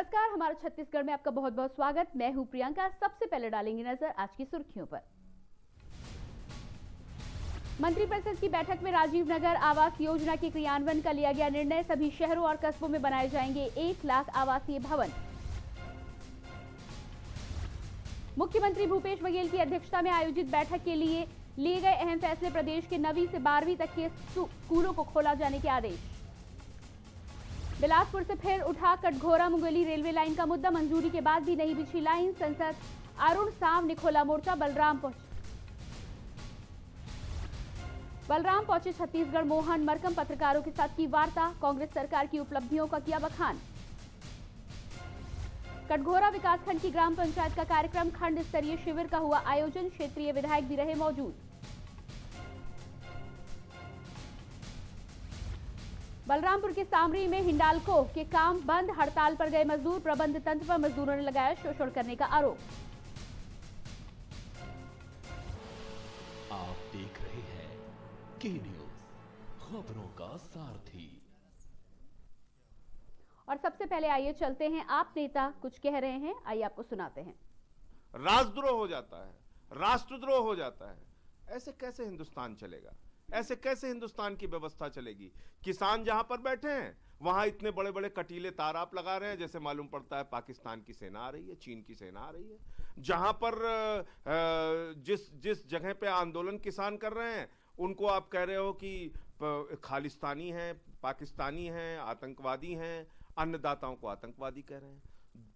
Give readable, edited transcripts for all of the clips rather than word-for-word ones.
नमस्कार, हमारे छत्तीसगढ़ में आपका बहुत बहुत स्वागत। मैं हूं प्रियंका। सबसे पहले डालेंगे नजर आज की सुर्खियों पर। मंत्रिपरिषद की बैठक में राजीव नगर आवास योजना के क्रियान्वयन का लिया गया निर्णय। सभी शहरों और कस्बों में बनाए जाएंगे 1 लाख आवासीय भवन। मुख्यमंत्री भूपेश बघेल की अध्यक्षता में आयोजित बैठक के लिए लिए गए अहम फैसले। प्रदेश के 9वीं से 12वीं तक के स्कूलों को खोला जाने के आदेश। बिलासपुर से फिर उठा कटघोरा मुंगेली रेलवे लाइन का मुद्दा। मंजूरी के बाद भी नहीं बिछी लाइन। सांसद अरुण साव ने खोला मोर्चा। बलराम पहुंचे छत्तीसगढ़। मोहन मरकम पत्रकारों के साथ की वार्ता। कांग्रेस सरकार की उपलब्धियों का किया बखान। कटघोरा विकासखंड की ग्राम पंचायत का कार्यक्रम। खंड स्तरीय शिविर का हुआ आयोजन। क्षेत्रीय विधायक भी रहे मौजूद। बलरामपुर के सामरी में हिंडाल्को के काम बंद। हड़ताल पर गए मजदूर। प्रबंध तंत्र पर मजदूरों ने लगाया शोषण करने का आरोप। आप देख रहे हैं के न्यूज, खबरों का सारथी। और सबसे पहले आइए चलते हैं, आप नेता कुछ कह रहे हैं, आइए आपको सुनाते हैं। राष्ट्रद्रोह हो जाता है, राष्ट्रद्रोह हो जाता है। ऐसे कैसे हिंदुस्तान चलेगा? ऐसे कैसे हिंदुस्तान की व्यवस्था चलेगी? किसान जहां पर बैठे हैं वहां इतने बड़े बड़े कटीले तार आप लगा रहे हैं, जैसे मालूम पड़ता है पाकिस्तान की सेना आ रही है, चीन की सेना आ रही है। जहां पर जिस जगह पे आंदोलन किसान कर रहे हैं उनको आप कह रहे हो कि खालिस्तानी हैं, पाकिस्तानी हैं, आतंकवादी हैं, अन्नदाताओं को आतंकवादी कह रहे हैं।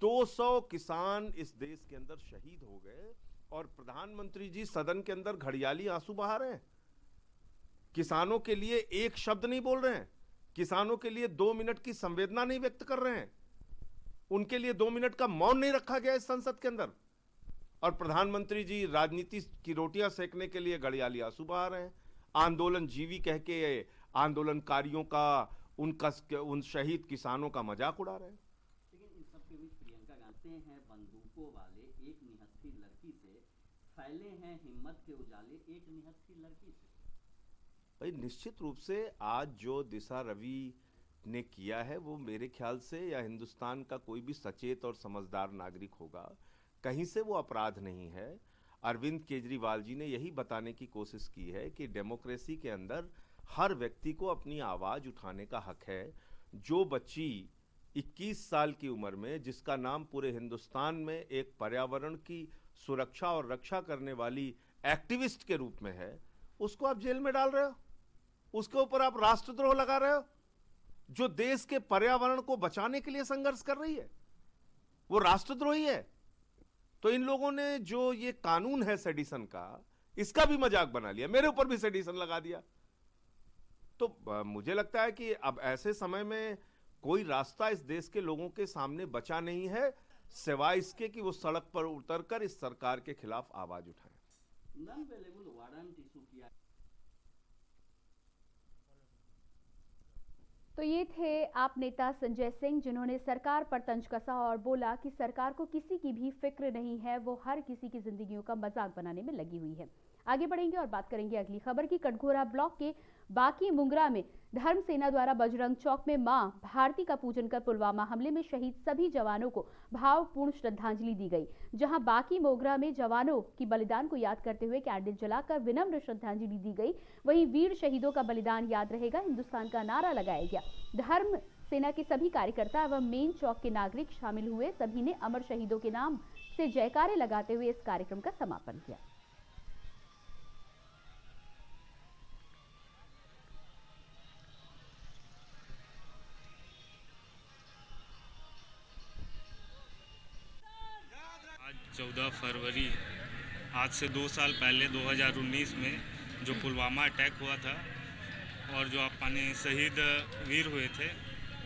200 किसान इस देश के अंदर शहीद हो गए और प्रधानमंत्री जी सदन के अंदर घड़ियाली आंसू बहा रहे हैं। किसानों के लिए एक शब्द नहीं बोल रहे हैं, किसानों के लिए 2 मिनट की संवेदना नहीं व्यक्त कर रहे हैं, उनके लिए 2 मिनट का मौन नहीं रखा गया इस संसद के अंदर। और प्रधानमंत्री जी राजनीति की रोटियां सेकने के लिए घड़ियाली आंसू बहा रहे हैं। आंदोलन जीवी कह के आंदोलनकारियों का, उन शहीद किसानों का मजाक उड़ा रहे हैं। लेकिन इन सब के बीच प्रियंका गांधी हैं बंदूकों वाले एक निहत्थी लड़की से, फैले हैं हिम्मत के उजाले एक निहत्थी लड़की से। भाई निश्चित रूप से आज जो दिशा रवि ने किया है वो मेरे ख्याल से, या हिंदुस्तान का कोई भी सचेत और समझदार नागरिक होगा, कहीं से वो अपराध नहीं है। अरविंद केजरीवाल जी ने यही बताने की कोशिश की है कि डेमोक्रेसी के अंदर हर व्यक्ति को अपनी आवाज उठाने का हक है। जो बच्ची 21 साल की उम्र में, जिसका नाम पूरे हिंदुस्तान में एक पर्यावरण की सुरक्षा और रक्षा करने वाली एक्टिविस्ट के रूप में है, उसको आप जेल में डाल रहे हो, उसके ऊपर आप राष्ट्रद्रोह लगा रहे हो। जो देश के पर्यावरण को बचाने के लिए संघर्ष कर रही है वो राष्ट्रद्रोही है। तो इन लोगों ने जो ये कानून है सेडिशन का, इसका भी मजाक बना लिया, मेरे ऊपर भी सेडिशन लगा दिया। तो मुझे लगता है कि अब ऐसे समय में कोई रास्ता इस देश के लोगों के सामने बचा नहीं है सिवाय इसके कि वो सड़क पर उतरकर इस सरकार के खिलाफ आवाज उठाएं। नॉन अवेलेबल वारंट इशू किया। तो ये थे आप नेता संजय सिंह, जिन्होंने सरकार पर तंज कसा और बोला कि सरकार को किसी की भी फिक्र नहीं है, वो हर किसी की जिंदगियों का मजाक बनाने में लगी हुई है। आगे बढ़ेंगे और बात करेंगे अगली खबर की। कटघोरा ब्लॉक के बाकी मुंगरा में धर्म सेना द्वारा बजरंग चौक में मां भारती का पूजन कर पुलवामा हमले में शहीद सभी जवानों को भावपूर्ण श्रद्धांजलि दी गई। जहां बाकी मोगरा में जवानों की बलिदान को याद करते हुए कैंडल जलाकर विनम्र श्रद्धांजलि दी गई। वहीं वीर शहीदों का बलिदान याद रहेगा हिंदुस्तान का नारा लगाया गया। धर्म सेना के सभी कार्यकर्ता एवं मेन चौक के नागरिक शामिल हुए। सभी ने अमर शहीदों के नाम से जयकारे लगाते हुए इस कार्यक्रम का समापन किया। आज 14 फरवरी, आज से 2 साल पहले 2019 में जो पुलवामा अटैक हुआ था और जो अपने शहीद वीर हुए थे,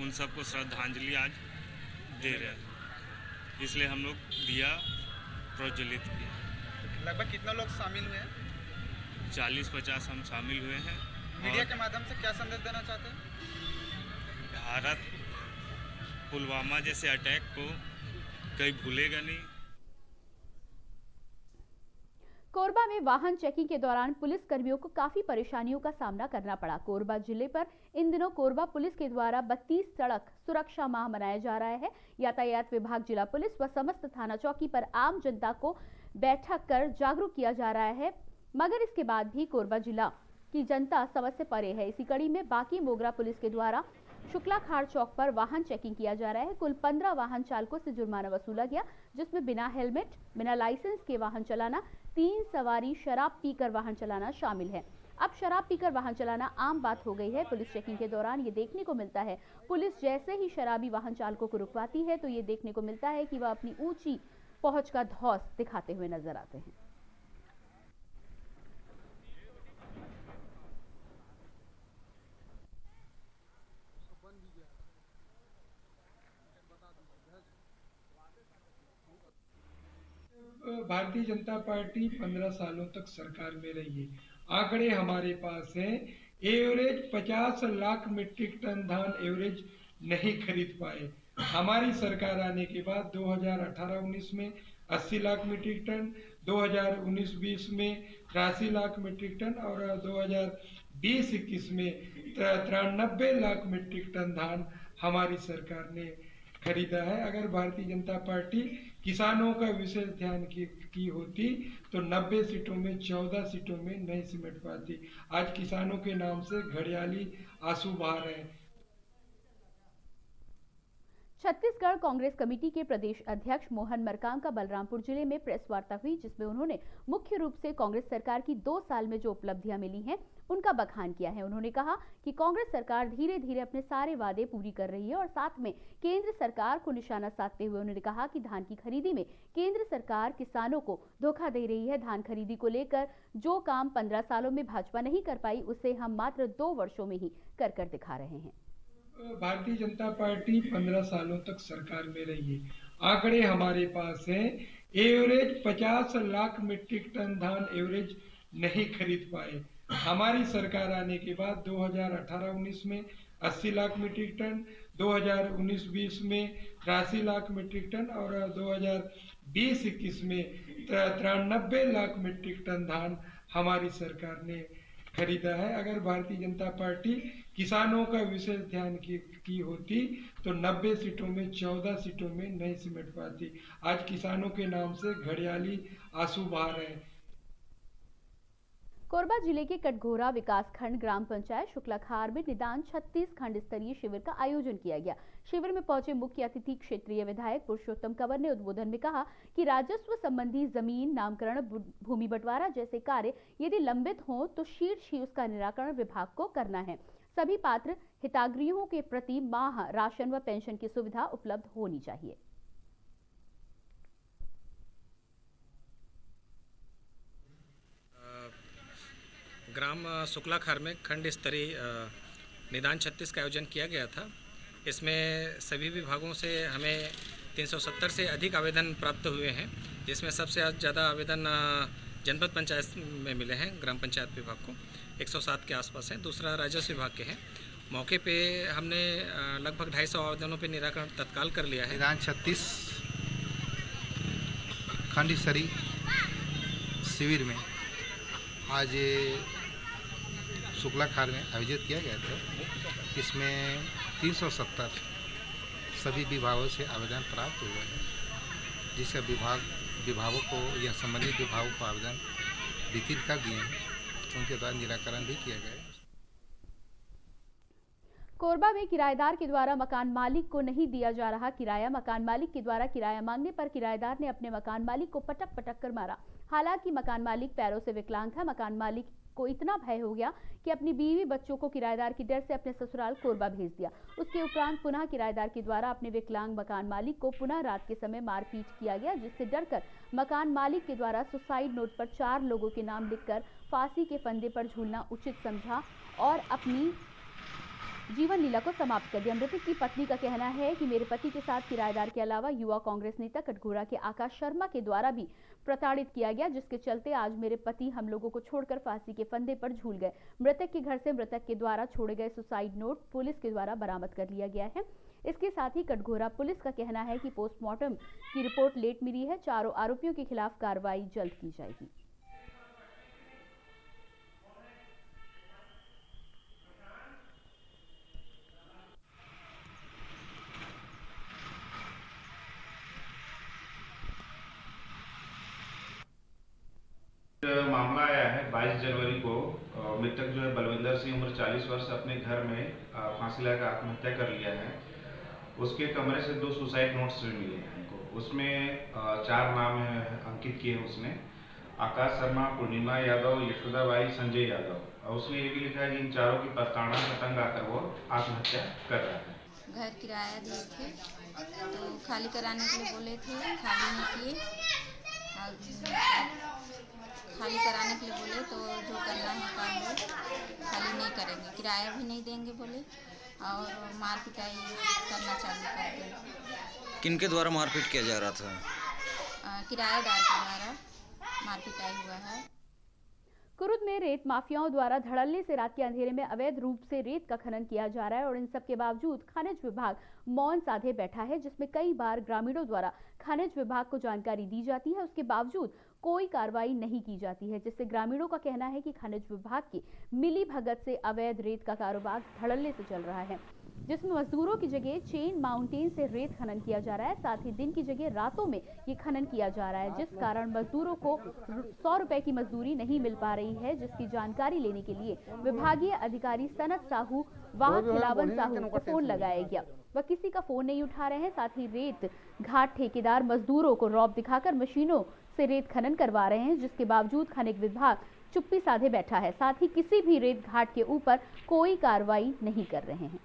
उन सबको श्रद्धांजलि आज दे रहे हैं। इसलिए हम लोग दिया प्रज्वलित किया। लगभग कितने लोग शामिल हुए हैं? 40-50 हम शामिल हुए हैं। मीडिया के माध्यम से क्या संदेश देना चाहते हैं? भारत पुलवामा जैसे अटैक को कहीं भूलेगा नहीं। कोरबा में वाहन चेकिंग के दौरान पुलिस कर्मियों को काफी परेशानियों का सामना करना पड़ा। कोरबा जिले पर इन दिनों कोरबा पुलिस के द्वारा 32 सड़क सुरक्षा माह मनाया जा रहा है। यातायात विभाग, जिला पुलिस व समस्त थाना चौकी पर आम जनता को बैठक कर जागरूक किया जा रहा है, मगर इसके बाद भी कोरबा जिला की जनता समझ से परे है। इसी कड़ी में बाकी मोगरा पुलिस के द्वारा शुक्ला खाड़ चौक पर वाहन चेकिंग किया जा रहा है। कुल 15 वाहन चालकों से जुर्माना वसूला गया, जिसमें बिना हेलमेट, बिना लाइसेंस के वाहन चलाना, 3 सवारी शराब पीकर वाहन चलाना शामिल है। अब शराब पीकर वाहन चलाना आम बात हो गई है। पुलिस चेकिंग के दौरान ये देखने को मिलता है, पुलिस जैसे ही शराबी वाहन चालकों को रुकवाती है तो ये देखने को मिलता है कि वह अपनी ऊंची पहुंच का धौस दिखाते हुए नजर आते हैं। भारतीय जनता पार्टी 15 सालों तक सरकार में रही है। आंकड़े हमारे पास हैं। एवरेज 50 लाख मीट्रिक टन धान एवरेज नहीं खरीद पाए। हमारी सरकार आने के बाद 2018-19 में 80 लाख मीट्रिक टन, 2019-20 में 83 लाख मीट्रिक टन और 2020-21 में 93 लाख मीट्रिक टन धान हमारी सरकार ने खरीदा है। अगर भारतीय जनता पार्टी किसानों का विशेष ध्यान की होती तो 90 सीटों में 14 सीटों में नहीं सिमट पाती। आज किसानों के नाम से घड़ियाली आंसू बहा रहे हैं। छत्तीसगढ़ कांग्रेस कमेटी के प्रदेश अध्यक्ष मोहन मरकाम का बलरामपुर जिले में प्रेस वार्ता हुई, जिसमें उन्होंने मुख्य रूप से कांग्रेस सरकार की 2 साल में जो उपलब्धियां मिली हैं उनका बखान किया है। उन्होंने कहा कि कांग्रेस सरकार धीरे धीरे अपने सारे वादे पूरी कर रही है और साथ में केंद्र सरकार को निशाना साधते हुए उन्होंने कहा कि धान की खरीदी में केंद्र सरकार किसानों को धोखा दे रही है। धान खरीदी को लेकर जो काम 15 सालों में भाजपा नहीं कर पाई, उसे हम मात्र 2 वर्षों में ही कर दिखा रहे हैं। भारतीय जनता पार्टी 15 सालों तक सरकार में रही है। आंकड़े हमारे पास हैं। एवरेज 50 लाख मीट्रिक टन धान एवरेज नहीं खरीद पाए। हमारी सरकार आने के बाद 2018-19 में 80 लाख मीट्रिक टन, 2019-20 में 83 लाख मीट्रिक टन और 2020-21 में 93 लाख मीट्रिक टन धान हमारी सरकार ने खरीदा है। अगर भारतीय जनता पार्टी किसानों का विशेष ध्यान की होती तो 90 सीटों में 14 सीटों में नहीं सिमट पाती। आज किसानों के नाम से घड़ियाली आंसू बहा रहे हैं। कोरबा जिले के कटघोरा विकासखंड ग्राम पंचायत शुक्लाखार में निदान 36 खंड स्तरीय शिविर का आयोजन किया गया। शिविर में पहुंचे मुख्य अतिथि क्षेत्रीय विधायक पुरुषोत्तम कंवर ने उद्बोधन में कहा कि राजस्व संबंधी जमीन, नामकरण, भूमि बंटवारा जैसे कार्य यदि लंबित हों तो शीघ्र ही उसका निराकरण विभाग को करना है। सभी पात्र हिताग्रहियों के प्रति माह राशन व पेंशन की सुविधा उपलब्ध होनी चाहिए। ग्राम शुक्लाखार में खंड स्तरीय निदान 36 का आयोजन किया गया था। इसमें सभी विभागों से हमें 370 से अधिक आवेदन प्राप्त हुए हैं, जिसमें सबसे ज़्यादा आवेदन जनपद पंचायत में मिले हैं। ग्राम पंचायत विभाग को 107 के आसपास हैं, दूसरा राजस्व विभाग के हैं। मौके पे हमने लगभग 250 आवेदनों पे निराकरण तत्काल कर लिया है। निदान 36 खंड स्तरीय शिविर में आज शुक्लाखार में आयोजित किया गया था। इसमें 370 सभी विभागों से आवेदन प्राप्त हुए हैं, जिससे विभागों को या संबंधित विभागों को आवेदन वितरित कर दिए हैं, उनके द्वारा निराकरण भी किया गया है। कोरबा में किराएदार के द्वारा मकान मालिक को नहीं दिया जा रहा किराया। मकान मालिक के द्वारा किराया मांगने पर किराएदार ने अपने मकान मालिक को पटक कर मारा। हालांकि मकान मालिक पैरों से विकलांग था। मकान मालिक को इतना भय हो गया कि अपनी बीवी बच्चों को किराएदार की डर से अपने ससुराल कोरबा भेज दिया। उसके उपरांत पुनः किराएदार के द्वारा अपने विकलांग मकान मालिक को पुनः रात के समय मारपीट किया गया, जिससे डरकर मकान मालिक के द्वारा सुसाइड नोट पर 4 लोगों के नाम लिखकर फांसी के फंदे पर झूलना उचित समझा और अपनी जीवन लीला को समाप्त कर दिया। मृतक की पत्नी का कहना है कि मेरे पति के साथ किराएदार के अलावा युवा कांग्रेस नेता कटघोरा के आकाश शर्मा के द्वारा भी प्रताड़ित किया गया, जिसके चलते आज मेरे पति हम लोगों को छोड़कर फांसी के फंदे पर झूल गए। मृतक के घर से मृतक के द्वारा छोड़े गए सुसाइड नोट पुलिस के द्वारा बरामद कर लिया गया है। इसके साथ ही कटघोरा पुलिस का कहना है कि पोस्टमार्टम की रिपोर्ट लेट मिली है। चारों आरोपियों के खिलाफ कार्रवाई जल्द की जाएगी। 22 जनवरी को मृतक जो है बलविंदर सिंह उम्र 40 वर्ष अपने घर में फांसी लगाकर आत्महत्या कर लिया है। उसके कमरे से 2 सुसाइड नोट्स भी मिले हैं हमको। उसमें 4 नाम अंकित किए उसने, आकाश शर्मा, पूर्णिमा यादव, यशोदाबाई, संजय यादव। और उसने ये भी लिखा है कि इन चारों की प्रताड़ना से तंग आकर वो आत्महत्या कर रहा है। घर किराया दिए थे तो खाली कराने के लिए बोले थे, खाली नहीं किए। खाली कराने के लिए बोले तो जो करना है काम लो, खाली नहीं करेंगे, किराया भी नहीं देंगे बोले और मार पिटाई करना चालू कर दिए। किनके द्वारा मारपीट किया जा रहा था? किराएदार के द्वारा मार पिटाई हुआ है। कुरुद में रेत माफियाओं द्वारा धड़ल्ले से रात के अंधेरे में अवैध रूप से रेत का खनन किया जा रहा है और इन सब के बावजूद खनिज विभाग मौन साधे बैठा है, जिसमें कई बार ग्रामीणों द्वारा खनिज विभाग को जानकारी दी जाती है, उसके बावजूद कोई कार्रवाई नहीं की जाती है, जिससे ग्रामीणों का कहना है कि खनिज विभाग की मिली भगत से अवैध रेत का कारोबार धड़ल्ले से चल रहा है, जिसमें मजदूरों की जगह चेन माउंटेन से रेत खनन किया जा रहा है। साथ ही दिन की जगह रातों में ये खनन किया जा रहा है, जिस कारण मजदूरों को 100 रुपए की मजदूरी नहीं मिल पा रही है, जिसकी जानकारी लेने के लिए विभागीय अधिकारी सनत साहू व खिलावन साहू को फोन लगाया गया, वह किसी का फोन नहीं उठा रहे हैं। साथ ही रेत घाट ठेकेदार मजदूरों को रौब दिखाकर मशीनों से रेत खनन करवा रहे हैं, जिसके बावजूद खनिज विभाग चुप्पी साधे बैठा है। साथ ही किसी भी रेत घाट के ऊपर कोई कार्रवाई नहीं कर रहे हैं।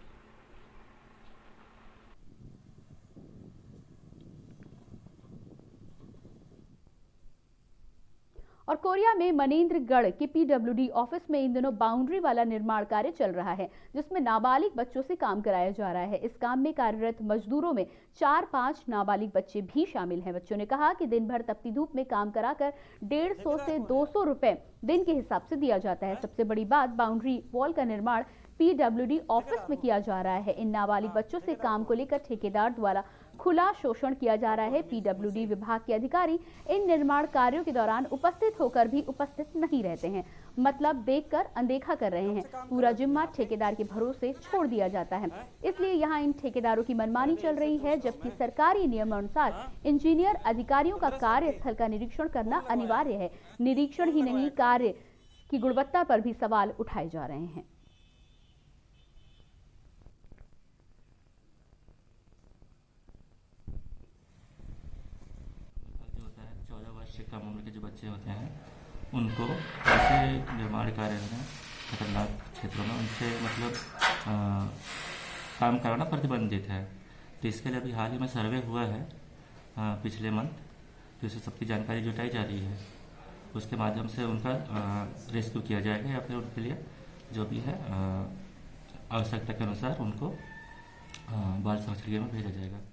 और कोरिया में मनेंद्रगढ़ के पीडब्ल्यूडी ऑफिस में इन दिनों बाउंड्री वाला निर्माण कार्य चल रहा है, जिसमें नाबालिग बच्चों से काम कराया जा रहा है। इस काम में कार्यरत मजदूरों में 4-5 नाबालिग बच्चे भी शामिल हैं। बच्चों ने कहा कि दिन भर तपती धूप में काम कराकर 150 से 200 रुपए दिन के हिसाब से दिया जाता है। सबसे बड़ी बात, बाउंड्री वॉल का निर्माण पीडब्ल्यूडी ऑफिस में किया जा रहा है। इन नाबालिग बच्चों से काम को लेकर ठेकेदार द्वारा खुला शोषण किया जा रहा है। पीडब्ल्यूडी विभाग के अधिकारी इन निर्माण कार्यों के दौरान उपस्थित होकर भी उपस्थित नहीं रहते हैं, मतलब देखकर अनदेखा कर रहे हैं। पूरा जिम्मा ठेकेदार के भरोसे छोड़ दिया जाता है, इसलिए यहाँ इन ठेकेदारों की मनमानी चल रही है, जबकि सरकारी नियमानुसार इंजीनियर अधिकारियों का कार्यस्थल का निरीक्षण करना अनिवार्य है। निरीक्षण ही नहीं, कार्य की गुणवत्ता पर भी सवाल उठाए जा रहे हैं। कम उम्र के जो बच्चे होते हैं उनको ऐसे निर्माण कार्य में खतरनाक क्षेत्रों में उनसे मतलब काम कराना प्रतिबंधित है। तो इसके लिए अभी हाल ही में सर्वे हुआ है पिछले मंथ, तो इससे सबकी जानकारी जुटाई जा रही है। उसके माध्यम से उनका रेस्क्यू किया जाएगा या फिर उनके लिए जो भी है आवश्यकता के अनुसार उनको बाल संरक्षण गृह में भेजा जाएगा।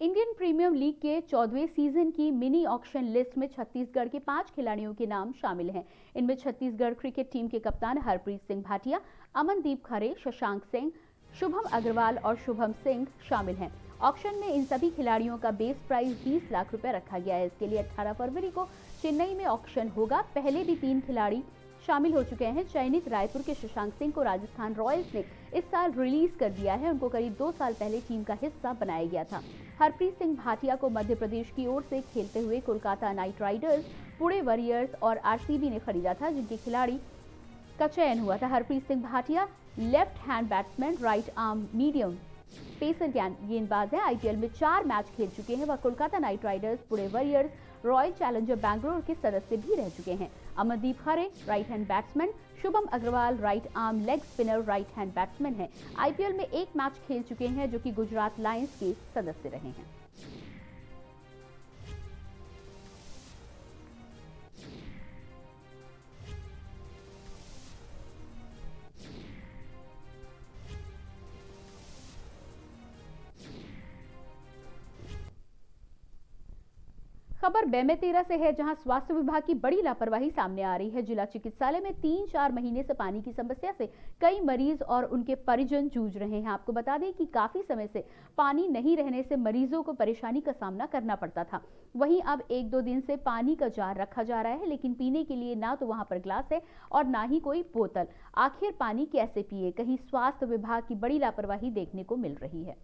इंडियन प्रीमियर लीग के 14वें सीजन की मिनी ऑक्शन लिस्ट में छत्तीसगढ़ के 5 खिलाड़ियों के नाम शामिल हैं। इनमें छत्तीसगढ़ क्रिकेट टीम के कप्तान हरप्रीत सिंह भाटिया, अमनदीप खरे, शशांक सिंह, शुभम अग्रवाल और शुभम सिंह शामिल हैं। ऑक्शन में इन सभी खिलाड़ियों का बेस प्राइस 20 लाख रुपए रखा गया है। इसके लिए 18 फरवरी को चेन्नई में ऑक्शन होगा। पहले भी 3 खिलाड़ी शामिल हो चुके हैं। चयनित रायपुर के शशांक सिंह को राजस्थान रॉयल्स ने इस साल रिलीज कर दिया है। उनको करीब 2 साल पहले टीम का हिस्सा बनाया गया था। हरप्रीत सिंह भाटिया को मध्य प्रदेश की ओर से खेलते हुए Kolkata Knight Riders, Pune warriors और आरसीबी ने खरीदा था, जिनके खिलाड़ी का चयन हुआ था। Harpreet Singh Bhatia left hand batsman, right arm medium pacer गेंदबाज है। आईपीएल में 4 मैच खेल चुके हैं। वह Kolkata Knight Riders, Pune Warriors, Royal Challenger Bangalore के सदस्य भी रह चुके हैं। Amandeep Khare right hand batsman, Shubham Agarwal right arm leg spinner, right hand batsman है। आईपीएल में 1 मैच खेल चुके हैं, जो कि गुजरात लायंस के सदस्य रहे हैं। खबर बेमेतरा से है, जहां स्वास्थ्य विभाग की बड़ी लापरवाही सामने आ रही है। जिला चिकित्सालय में 3-4 महीने से पानी की समस्या से कई मरीज और उनके परिजन जूझ रहे हैं। आपको बता दें कि काफी समय से पानी नहीं रहने से मरीजों को परेशानी का सामना करना पड़ता था। वहीं अब 1-2 दिन से पानी का जार रखा जा रहा है, लेकिन पीने के लिए ना तो वहां पर ग्लास है और ना ही कोई बोतल। आखिर पानी कैसे पिए? कहीं स्वास्थ्य विभाग की बड़ी लापरवाही देखने को मिल रही है।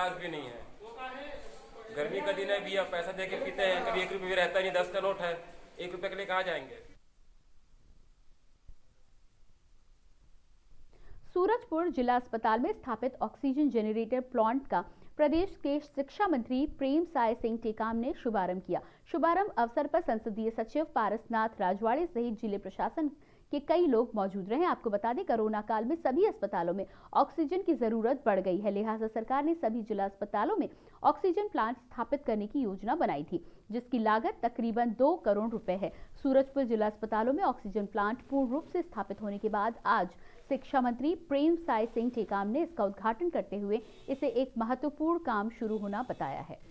पास भी नहीं है। गर्मी का दिन है भी, अब पैसा दे के पीते हैं, कभी 1 रुपये भी रहता नहीं, 10 का नोट है, 1 रुपये के लिए कहाँ जाएंगे। सूरजपुर जिला अस्पताल में स्थापित ऑक्सीजन जनरेटर प्लांट का प्रदेश के शिक्षा मंत्री प्रेम साय सिंह टेकाम ने शुभारंभ किया। शुभारंभ अवसर पर संसदीय सचिव पारसनाथ राजवाड़े सहित जिले प्रशासन के कई लोग मौजूद रहे। आपको बता दें, कोरोना काल में सभी अस्पतालों में ऑक्सीजन की जरूरत बढ़ गई है, लिहाजा सरकार ने सभी जिला अस्पतालों में ऑक्सीजन प्लांट स्थापित करने की योजना बनाई थी, जिसकी लागत तकरीबन 2 करोड़ रुपए है। सूरजपुर जिला अस्पतालों में ऑक्सीजन प्लांट पूर्ण रूप से स्थापित होने के बाद आज शिक्षा मंत्री प्रेम साय सिंह टेकाम ने इसका उद्घाटन करते हुए इसे एक महत्वपूर्ण काम शुरू होना बताया है।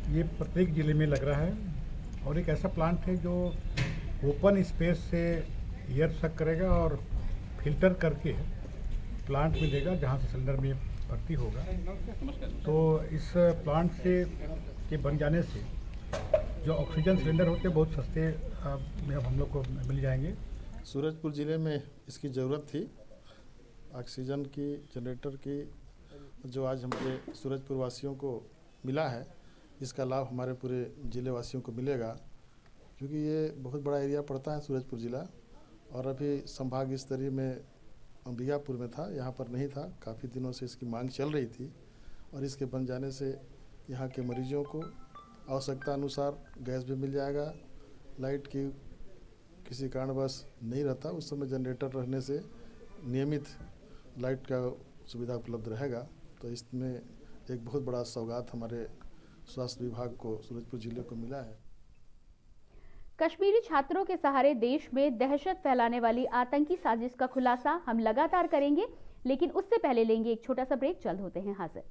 ये प्रत्येक ज़िले में लग रहा है और एक ऐसा प्लांट है जो ओपन स्पेस से एयर सक करेगा और फिल्टर करके प्लांट में देगा जहाँ से सिलेंडर में भर्ती होगा। तो इस प्लांट से के बन जाने से जो ऑक्सीजन सिलेंडर होते हैं बहुत सस्ते में अब हम लोग को मिल जाएंगे। सूरजपुर ज़िले में इसकी ज़रूरत थी, ऑक्सीजन की जनरेटर की, जो आज हमारे सूरजपुर वासियों को मिला है। इसका लाभ हमारे पूरे ज़िले वासियों को मिलेगा, क्योंकि ये बहुत बड़ा एरिया पड़ता है सूरजपुर ज़िला, और अभी संभाग स्तरीय में बीजापुर में था, यहाँ पर नहीं था। काफ़ी दिनों से इसकी मांग चल रही थी और इसके बन जाने से यहाँ के मरीजों को आवश्यकता अनुसार गैस भी मिल जाएगा। लाइट की किसी कारणवश नहीं रहता, उस समय जनरेटर रहने से नियमित लाइट का सुविधा उपलब्ध रहेगा। तो इसमें एक बहुत बड़ा सौगात हमारे स्वास्थ्य विभाग को सूरजपुर जिले को मिला है। कश्मीरी छात्रों के सहारे देश में दहशत फैलाने वाली आतंकी साजिश का खुलासा हम लगातार करेंगे, लेकिन उससे पहले लेंगे एक छोटा सा ब्रेक। जल्द होते हैं हाजिर।